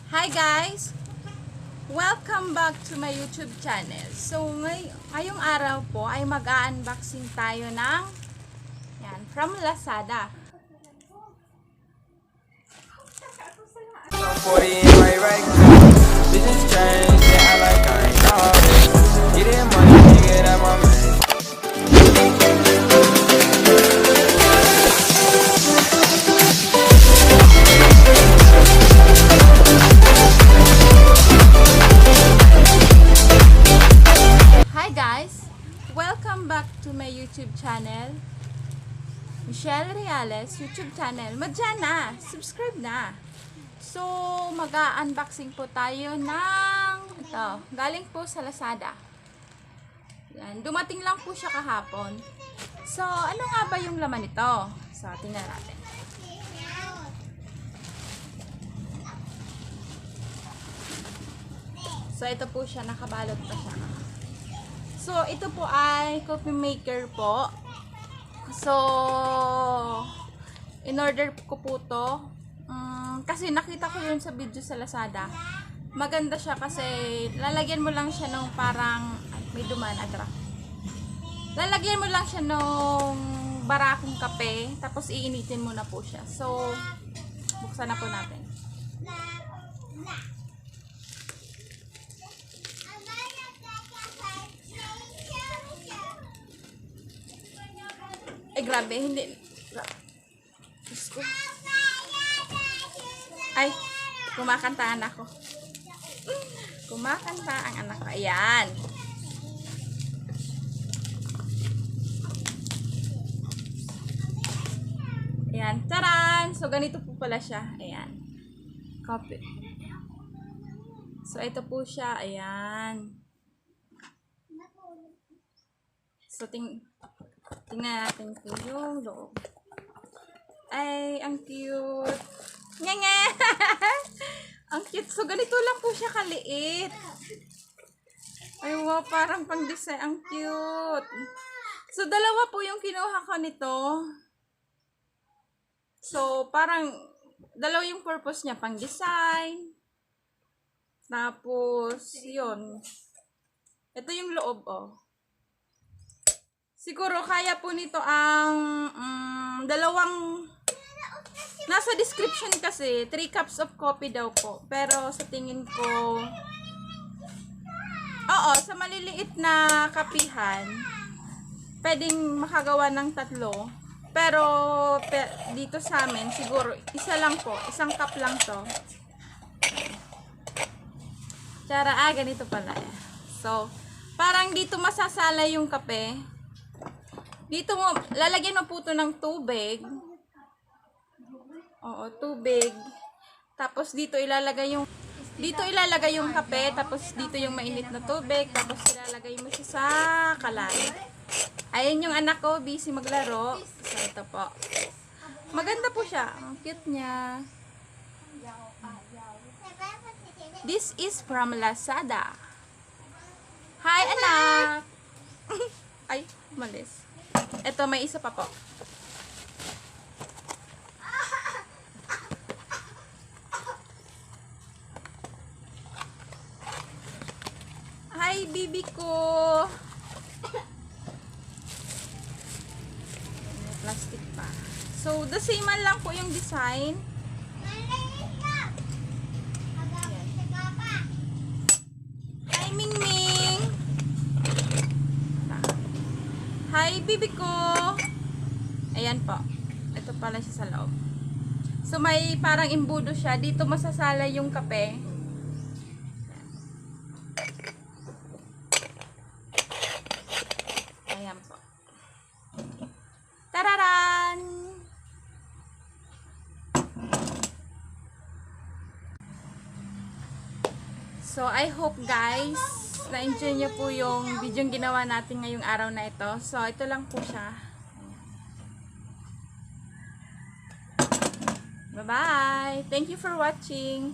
Hi guys! Welcome back to my YouTube channel. So ngayong araw po ay mag-unboxing tayo ng from Lazada. Welcome back to my YouTube channel, Michelle Reales YouTube channel. Madyan na, subscribe na. So mag-unboxing po tayo ng ito, galing po sa Lazada. Yan, dumating lang po siya kahapon. So ano nga ba yung laman nito? So tingnan natin. So ito po siya, nakabalot pa siya. So, ito po ay coffee maker po. So, in-order ko po to. Kasi nakita ko yun sa video sa Lazada. Maganda siya kasi lalagyan mo lang siya nung parang, may dumaan atra. Lalagyan mo lang siya nung barakong kape. Tapos iinitin mo na po siya. So, buksan na po natin. Ay, grabe, hindi. Ay, kumakanta ang anak ko. Kumakanta ang anak ko. Ayan. Ayan, taran! So, ganito po pala siya. Ayan. Copy. So, ito po siya. Ayan. So, tingnan natin po yung loob. Ay, ang cute. Ngenge! Ang cute. So, ganito lang po siya kaliit. Ay, wow, parang pang-design. Ang cute. So, dalawa po yung kinuha ko nito. So, parang dalawa yung purpose niya. Pang-design. Tapos, yun. Ito yung loob, oh. Siguro kaya po nito ang dalawang, nasa description kasi 3 cups of coffee daw po. Pero sa tingin ko, oo, sa maliliit na kapihan pwedeng makagawa ng 3. Pero dito sa amin siguro isa lang po, isang cup lang to. Tsara, ganito pala. So parang dito masasala yung kape. Dito mo, lalagyan mo po ito ng tubig. Oo, tubig. Tapos dito ilalagay yung kape, tapos dito yung mainit na tubig, tapos ilalagay mo siya sa kalan. Ayun yung anak ko, busy maglaro. So ito po. Maganda po siya. Ang cute niya. This is from Lazada. Hi, anak! Ay, malis. Ito, may isa pa po. Hi, bibi ko! May plastic pa. So, the same man lang po yung design. Hi, Ming Ming! Hi, bibi ko! Ayan po. Ito pala siya sa loob. So, may parang imbudo siya. Dito masasala yung kape. Ayan po. Tararan! So, I hope guys, na-enjoy nyo po yung video yung ginawa natin ngayong araw na ito. So, ito lang po siya. Bye-bye! Thank you for watching!